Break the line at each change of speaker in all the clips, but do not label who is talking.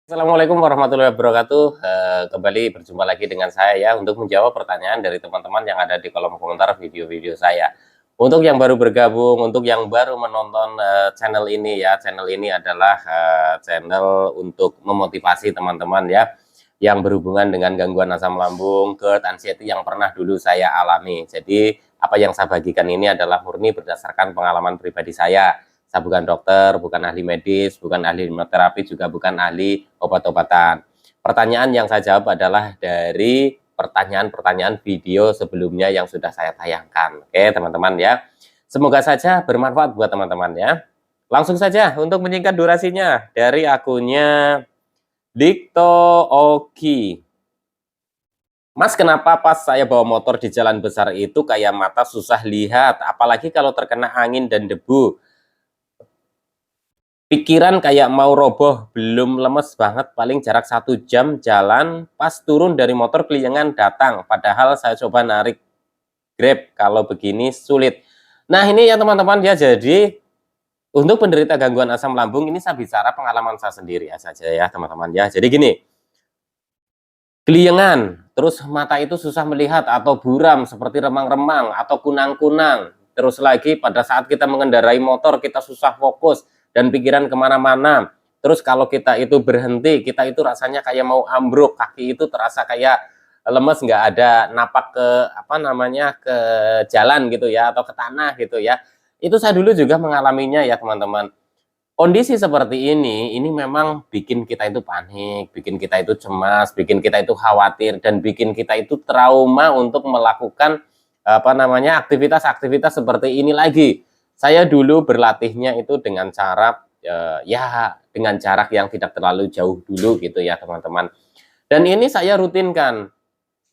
Assalamualaikum warahmatullahi wabarakatuh. Kembali berjumpa lagi dengan saya ya untuk menjawab pertanyaan dari teman-teman yang ada di kolom komentar video-video saya. Untuk yang baru bergabung, untuk yang baru menonton channel ini ya, channel ini adalah channel untuk memotivasi teman-teman ya, yang berhubungan dengan gangguan asam lambung, GERD, anxiety yang pernah dulu saya alami. Jadi apa yang saya bagikan ini adalah murni berdasarkan pengalaman pribadi saya. Saya bukan dokter, bukan ahli medis, bukan ahli hipnoterapi, juga bukan ahli obat-obatan. Pertanyaan yang saya jawab adalah dari pertanyaan-pertanyaan video sebelumnya yang sudah saya tayangkan. Oke, teman-teman ya. Semoga saja bermanfaat buat teman-teman ya. Langsung saja untuk menyingkat durasinya dari akunnya Dikto Oki. Mas, kenapa pas saya bawa motor di jalan besar itu kayak mata susah lihat, apalagi kalau terkena angin dan debu. Pikiran kayak mau roboh, belum lemes banget, paling jarak 1 jam jalan, pas turun dari motor keliengan datang, padahal saya coba narik Grab, kalau begini sulit. Nah ini ya teman-teman ya, jadi untuk penderita gangguan asam lambung ini saya bicara pengalaman saya sendiri ya saja ya teman-teman ya. Jadi gini, keliengan, terus mata itu susah melihat atau buram seperti remang-remang atau kunang-kunang, terus lagi pada saat kita mengendarai motor kita susah fokus dan pikiran kemana-mana. Terus kalau kita itu berhenti, kita itu rasanya kayak mau ambruk, kaki itu terasa kayak lemes, nggak ada napak ke apa namanya ke jalan gitu ya, atau ke tanah gitu ya. Itu saya dulu juga mengalaminya ya teman-teman. Kondisi seperti ini memang bikin kita itu panik, bikin kita itu cemas, bikin kita itu khawatir, dan bikin kita itu trauma untuk melakukan apa namanya aktivitas-aktivitas seperti ini lagi. Saya dulu berlatihnya itu dengan cara ya dengan jarak yang tidak terlalu jauh dulu gitu ya teman-teman. Dan ini saya rutinkan.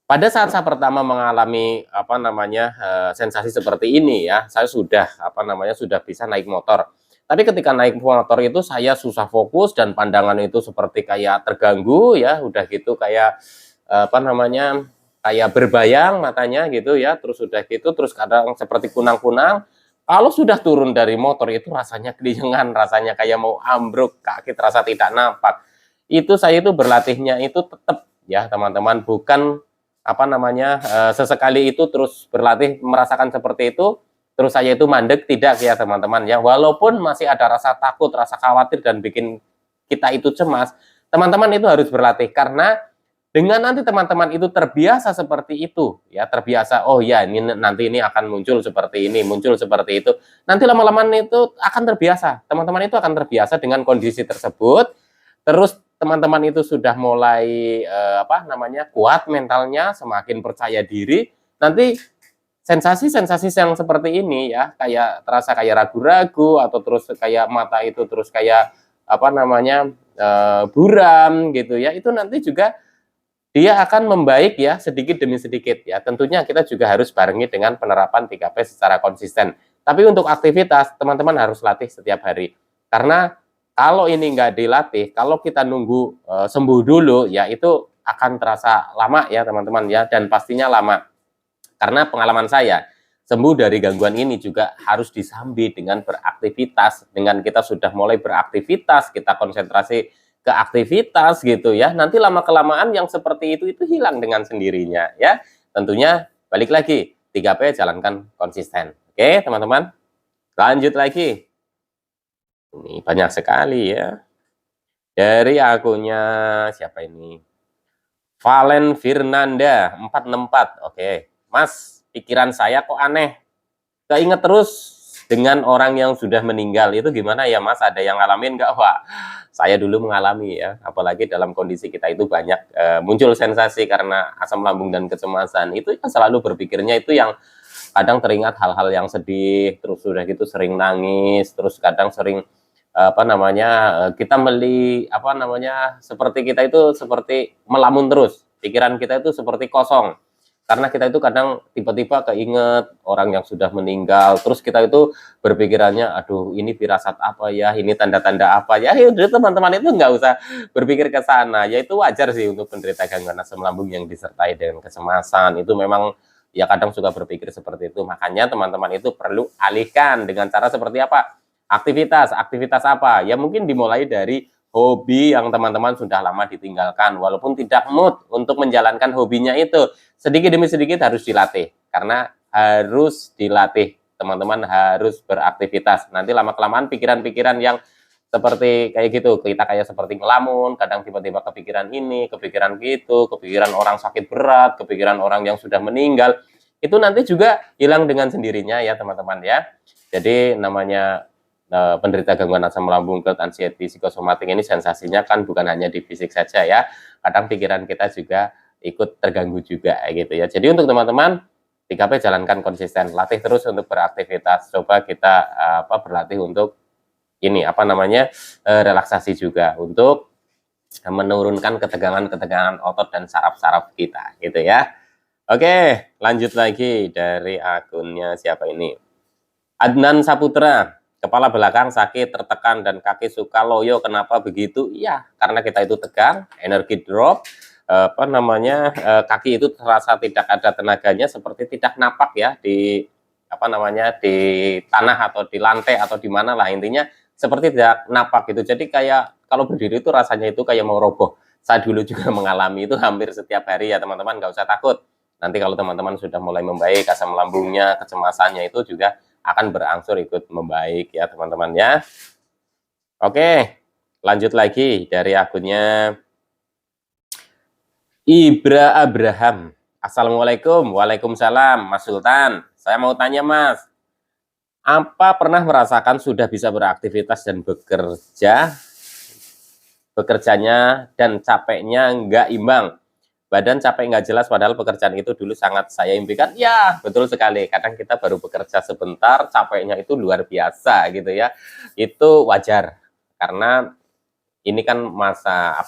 Pada saat saya pertama mengalami apa namanya sensasi seperti ini ya, saya sudah apa namanya sudah bisa naik motor. Tapi ketika naik motor itu saya susah fokus dan pandangan itu seperti kayak terganggu ya, udah gitu kayak apa namanya kayak berbayang matanya gitu ya, terus udah gitu terus kadang seperti kunang-kunang. Kalau sudah turun dari motor itu rasanya kelingan, rasanya kayak mau ambruk, kaki terasa tidak napak. Itu saya itu berlatihnya itu tetap ya teman-teman, bukan apa namanya sesekali itu terus berlatih merasakan seperti itu terus saya itu mandek, tidak ya teman-teman ya. Walaupun masih ada rasa takut, rasa khawatir dan bikin kita itu cemas, teman-teman itu harus berlatih, karena dengan nanti teman-teman itu terbiasa seperti itu ya, terbiasa, oh ya ini nanti ini akan muncul seperti ini, muncul seperti itu, nanti lama-lama itu akan terbiasa, teman-teman itu akan terbiasa dengan kondisi tersebut. Terus teman-teman itu sudah mulai apa namanya kuat mentalnya, semakin percaya diri, nanti sensasi-sensasi yang seperti ini ya, kayak terasa kayak ragu-ragu atau terus kayak mata itu terus kayak apa namanya buram gitu ya, itu nanti juga dia akan membaik ya sedikit demi sedikit ya. Tentunya kita juga harus barengi dengan penerapan 3P secara konsisten. Tapi untuk aktivitas teman-teman harus latih setiap hari, karena kalau ini nggak dilatih, kalau kita nunggu sembuh dulu ya, itu akan terasa lama ya teman-teman ya, dan pastinya lama. Karena pengalaman saya, sembuh dari gangguan ini juga harus disambi dengan beraktivitas. Dengan kita sudah mulai beraktivitas, kita konsentrasi ke aktivitas gitu ya. Nanti lama-kelamaan yang seperti itu hilang dengan sendirinya ya. Tentunya balik lagi, 3P jalankan konsisten. Oke, teman-teman. Lanjut lagi. Ini banyak sekali ya. Dari akunnya siapa ini? Valen Firnanda 464. Oke. Mas, pikiran saya kok aneh, keinget terus dengan orang yang sudah meninggal, itu gimana ya Mas? Ada yang ngalamin nggak? Wah, saya dulu mengalami ya, apalagi dalam kondisi kita itu banyak muncul sensasi karena asam lambung dan kecemasan, itu ya selalu berpikirnya itu yang kadang teringat hal-hal yang sedih, terus sudah gitu sering nangis, terus kadang sering apa namanya kita apa namanya seperti kita itu seperti melamun terus, pikiran kita itu seperti kosong. Karena kita itu kadang tiba-tiba keinget orang yang sudah meninggal, terus kita itu berpikirannya, aduh ini firasat apa ya, ini tanda-tanda apa ya, udah teman-teman itu nggak usah berpikir ke sana, ya itu wajar sih untuk penderita gangguan asam lambung yang disertai dengan kecemasan, itu memang ya kadang suka berpikir seperti itu, makanya teman-teman itu perlu alihkan dengan cara seperti apa? Aktivitas apa? Ya mungkin dimulai dari hobi yang teman-teman sudah lama ditinggalkan, walaupun tidak mood untuk menjalankan hobinya itu, sedikit demi sedikit harus dilatih, karena harus dilatih, teman-teman harus beraktivitas. Nanti lama-kelamaan pikiran-pikiran yang seperti kayak gitu, kita kayak seperti ngelamun, kadang tiba-tiba kepikiran ini, kepikiran gitu, kepikiran orang sakit berat, kepikiran orang yang sudah meninggal, itu nanti juga hilang dengan sendirinya ya teman-teman ya. Jadi namanya penderita gangguan asam lambung, GERD, anxiety, psikosomatik ini sensasinya kan bukan hanya di fisik saja ya, kadang pikiran kita juga ikut terganggu juga gitu ya. Jadi untuk teman-teman 3P jalankan konsisten, latih terus untuk beraktivitas, coba kita berlatih untuk ini relaksasi juga untuk menurunkan ketegangan-ketegangan otot dan saraf-saraf kita gitu ya. Oke, lanjut lagi dari akunnya siapa ini? Adnan Saputra. Kepala belakang sakit, tertekan, dan kaki suka loyo. Kenapa begitu? Iya, karena kita itu tegang, energi drop, kaki itu terasa tidak ada tenaganya, seperti tidak napak ya di di tanah atau di lantai atau di mana lah, intinya seperti tidak napak gitu. Jadi kayak kalau berdiri itu rasanya itu kayak mau roboh. Saya dulu juga mengalami itu hampir setiap hari ya teman-teman, nggak usah takut. Nanti kalau teman-teman sudah mulai membaik, asam lambungnya, kecemasannya itu juga akan berangsur ikut membaik ya teman-teman ya. Oke, lanjut lagi dari akunnya Ibra Abraham. Assalamualaikum. Waalaikumsalam Mas Sultan. Saya mau tanya Mas, apa pernah merasakan sudah bisa beraktivitas dan bekerjanya dan capeknya nggak imbang? Badan capek nggak jelas, padahal pekerjaan itu dulu sangat saya impikan. Ya, betul sekali. Kadang kita baru bekerja sebentar, capeknya itu luar biasa gitu ya. Itu wajar, karena ini kan masa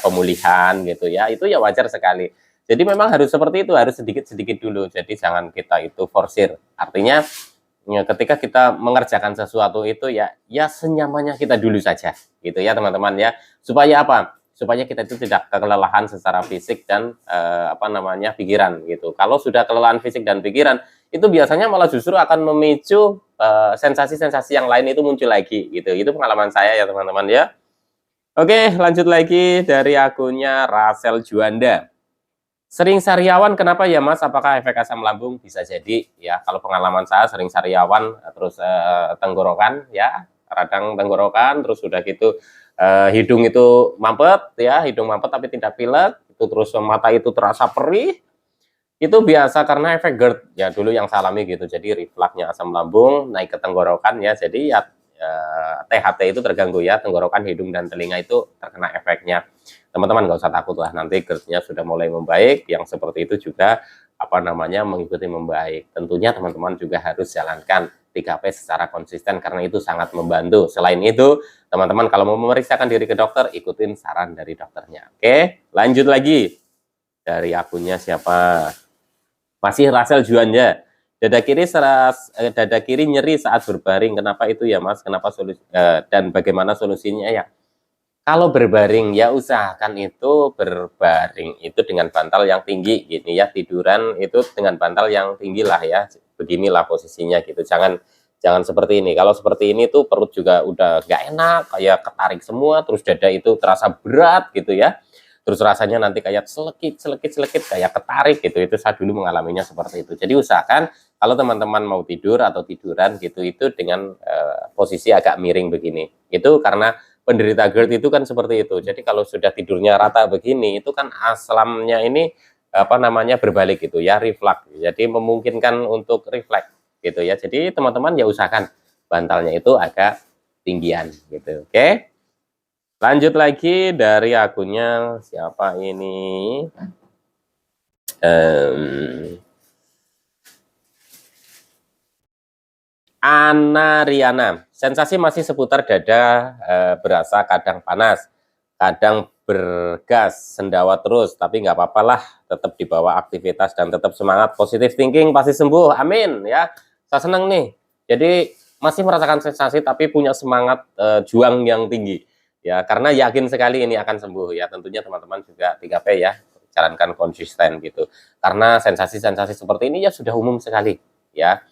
pemulihan gitu ya. Itu ya wajar sekali. Jadi memang harus seperti itu, harus sedikit-sedikit dulu. Jadi jangan kita itu forsir. Artinya ya, ketika kita mengerjakan sesuatu itu ya senyamannya kita dulu saja gitu ya teman-teman ya. Supaya apa? Supaya kita itu tidak kelelahan secara fisik dan pikiran gitu. Kalau sudah kelelahan fisik dan pikiran, itu biasanya malah justru akan memicu sensasi-sensasi yang lain itu muncul lagi gitu. Itu pengalaman saya ya teman-teman ya. Oke, lanjut lagi dari akunnya Rasel Juanda. Sering sariawan kenapa ya Mas? Apakah efek asam lambung? Bisa jadi ya. Kalau pengalaman saya sering sariawan terus tenggorokan ya, radang tenggorokan, terus sudah gitu hidung itu mampet ya, hidung mampet tapi tidak pilek, itu terus mata itu terasa perih. Itu biasa karena efek GERD ya, dulu yang saya alami gitu. Jadi refluksnya asam lambung naik ke tenggorokan ya. Jadi ya THT itu terganggu ya, tenggorokan, hidung dan telinga itu terkena efeknya. Teman-teman nggak usah takut lah, nanti GERD-nya sudah mulai membaik, yang seperti itu juga mengikuti membaik. Tentunya teman-teman juga harus jalankan 3P secara konsisten karena itu sangat membantu. Selain itu, teman-teman kalau mau memeriksakan diri ke dokter, ikutin saran dari dokternya. Oke, lanjut lagi dari akunnya siapa? Masih Rasel Juanda. Dada kiri nyeri saat berbaring. Kenapa itu ya Mas? Kenapa dan bagaimana solusinya ya? Kalau berbaring ya usahakan itu berbaring itu dengan bantal yang tinggi gini ya, tiduran itu dengan bantal yang tinggi lah ya, beginilah posisinya gitu. Jangan seperti ini. Kalau seperti ini tuh perut juga udah gak enak, kayak ketarik semua, terus dada itu terasa berat gitu ya. Terus rasanya nanti kayak selekit kayak ketarik gitu. Itu saya dulu mengalaminya seperti itu. Jadi usahakan kalau teman-teman mau tidur atau tiduran gitu itu dengan posisi agak miring begini. Itu karena penderita GERD itu kan seperti itu. Jadi kalau sudah tidurnya rata begini, itu kan aslamnya ini berbalik gitu ya, reflux. Jadi memungkinkan untuk refleks gitu ya. Jadi teman-teman ya usahakan bantalnya itu agak tinggian gitu. Oke. Lanjut lagi dari akunnya siapa ini? Ana Riana, sensasi masih seputar dada, berasa kadang panas, kadang bergas, sendawa terus, tapi nggak apa-apa lah, tetap dibawa aktivitas dan tetap semangat, positive thinking pasti sembuh, amin ya. Saya senang nih, jadi masih merasakan sensasi tapi punya semangat juang yang tinggi ya, karena yakin sekali ini akan sembuh ya. Tentunya teman-teman juga 3P ya, jalankan konsisten gitu, karena sensasi-sensasi seperti ini ya sudah umum sekali ya.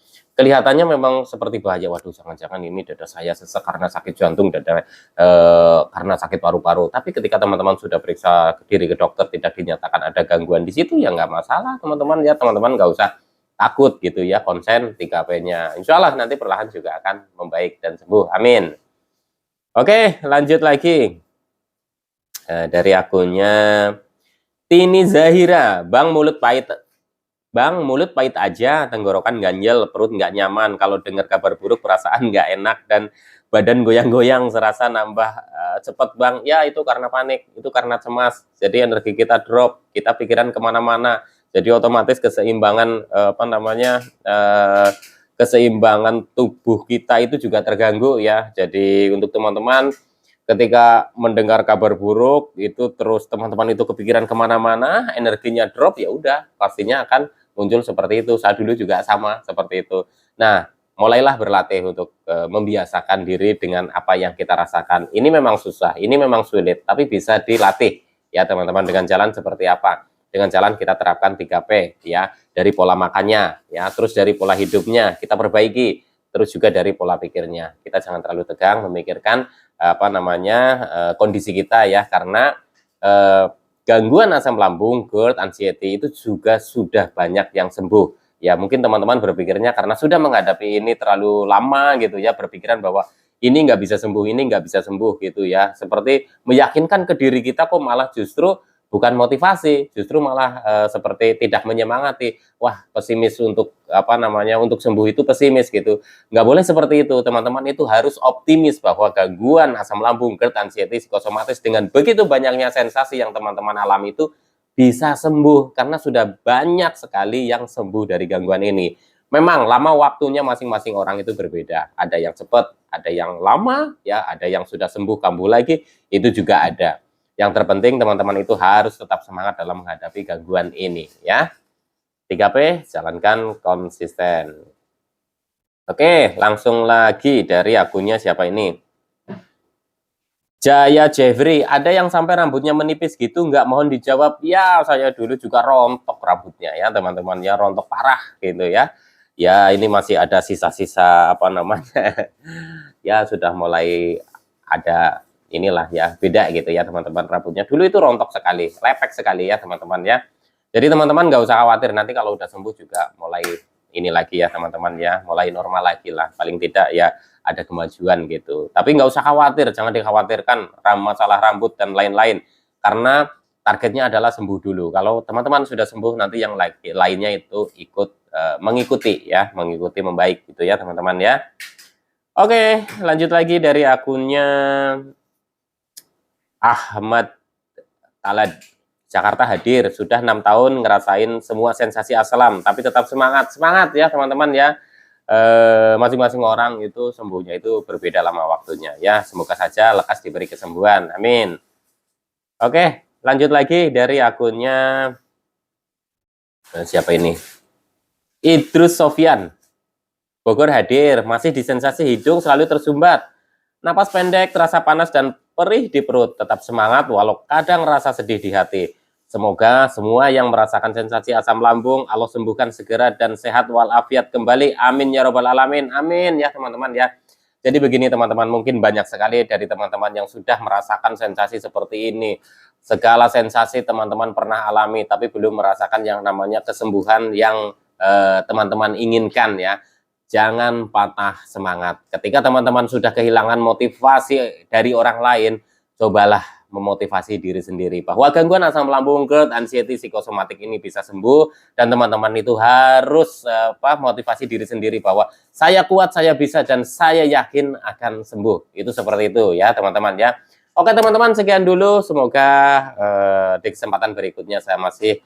kelihatannya memang seperti bahaya, waduh jangan-jangan ini dada saya sesek karena sakit jantung, karena sakit paru-paru. Tapi ketika teman-teman sudah periksa diri ke dokter, tidak dinyatakan ada gangguan di situ, ya nggak masalah teman-teman ya, teman-teman nggak usah takut gitu ya, konsen 3P-nya. Insya Allah nanti perlahan juga akan membaik dan sembuh, amin. Oke, lanjut lagi. Dari akunnya Tini Zahira, Bang mulut pahit aja, tenggorokan ganjel, perut nggak nyaman, kalau dengar kabar buruk perasaan nggak enak, dan badan goyang-goyang, serasa nambah cepet Bang. Ya itu karena panik, itu karena cemas, jadi energi kita drop, kita pikiran kemana-mana, jadi otomatis keseimbangan keseimbangan tubuh kita itu juga terganggu ya. Jadi untuk teman-teman ketika mendengar kabar buruk itu terus teman-teman itu kepikiran kemana-mana, energinya drop, ya udah pastinya akan muncul seperti itu. Saya dulu juga sama seperti itu. Nah, mulailah berlatih untuk membiasakan diri dengan apa yang kita rasakan. Ini memang susah, ini memang sulit, tapi bisa dilatih ya teman-teman. Dengan jalan seperti apa? Dengan jalan kita terapkan 3P ya, dari pola makannya ya, terus dari pola hidupnya kita perbaiki, terus juga dari pola pikirnya. Kita jangan terlalu tegang memikirkan kondisi kita ya, karena gangguan asam lambung, GERD, anxiety itu juga sudah banyak yang sembuh. Ya mungkin teman-teman berpikirnya karena sudah menghadapi ini terlalu lama gitu ya, berpikiran bahwa ini nggak bisa sembuh, ini nggak bisa sembuh gitu ya. Seperti meyakinkan ke diri kita kok malah justru bukan motivasi, justru malah seperti tidak menyemangati. Wah, pesimis untuk untuk sembuh itu pesimis gitu. Nggak boleh seperti itu, teman-teman. Itu harus optimis bahwa gangguan asam lambung, GERD, anxiety, psikosomatis dengan begitu banyaknya sensasi yang teman-teman alami itu bisa sembuh, karena sudah banyak sekali yang sembuh dari gangguan ini. Memang lama waktunya masing-masing orang itu berbeda. Ada yang cepat, ada yang lama, ya, ada yang sudah sembuh kambuh lagi, itu juga ada. Yang terpenting teman-teman itu harus tetap semangat dalam menghadapi gangguan ini ya. 3P, jalankan konsisten. Oke, langsung lagi dari akunnya siapa ini? Jaya Jeffrey, ada yang sampai rambutnya menipis gitu, nggak mohon dijawab. Ya, saya dulu juga rontok rambutnya ya teman-teman ya, rontok parah gitu ya. Ya, ini masih ada sisa-sisa ya sudah mulai ada inilah ya, beda gitu ya teman-teman. Rambutnya dulu itu rontok sekali, lepek sekali ya teman-teman ya. Jadi teman-teman nggak usah khawatir, nanti kalau udah sembuh juga mulai ini lagi ya teman-teman ya, mulai normal lagi lah, paling tidak ya ada kemajuan gitu. Tapi nggak usah khawatir, jangan dikhawatirkan masalah rambut dan lain-lain, karena targetnya adalah sembuh dulu. Kalau teman-teman sudah sembuh, nanti yang lainnya itu ikut mengikuti ya, mengikuti membaik gitu ya teman-teman ya. Oke, lanjut lagi dari akunnya Ahmad Talad, Jakarta hadir, sudah 6 tahun ngerasain semua sensasi aslam, tapi tetap semangat ya teman-teman ya. Masing-masing orang itu sembuhnya itu berbeda lama waktunya ya. Semoga saja lekas diberi kesembuhan, amin. Oke, lanjut lagi dari akunnya siapa ini? Idrus Sofyan, Bogor hadir, masih di sensasi hidung selalu tersumbat, napas pendek, terasa panas dan perih di perut, tetap semangat walau kadang rasa sedih di hati. Semoga semua yang merasakan sensasi asam lambung Allah sembuhkan segera dan sehat walafiat kembali, amin ya robbal alamin, amin ya teman-teman ya. Jadi begini teman-teman, mungkin banyak sekali dari teman-teman yang sudah merasakan sensasi seperti ini. Segala sensasi teman-teman pernah alami, tapi belum merasakan yang namanya kesembuhan yang teman-teman inginkan ya. Jangan patah semangat. Ketika teman-teman sudah kehilangan motivasi dari orang lain, cobalah memotivasi diri sendiri bahwa gangguan asam lambung, GERD, anxiety, psikosomatik ini bisa sembuh, dan teman-teman itu harus motivasi diri sendiri bahwa saya kuat, saya bisa, dan saya yakin akan sembuh. Itu seperti itu ya teman-teman ya. Oke teman-teman, sekian dulu. Semoga di kesempatan berikutnya saya masih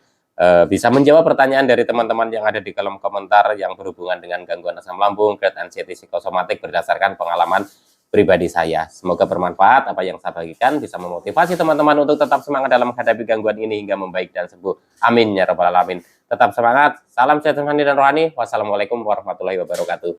bisa menjawab pertanyaan dari teman-teman yang ada di kolom komentar yang berhubungan dengan gangguan asam lambung, GERD, anxiety, psikosomatik berdasarkan pengalaman pribadi saya. Semoga bermanfaat apa yang saya bagikan, bisa memotivasi teman-teman untuk tetap semangat dalam menghadapi gangguan ini hingga membaik dan sembuh. Amin ya rabbal alamin. Tetap semangat. Salam sehat jasmani dan rohani. Wassalamualaikum warahmatullahi wabarakatuh.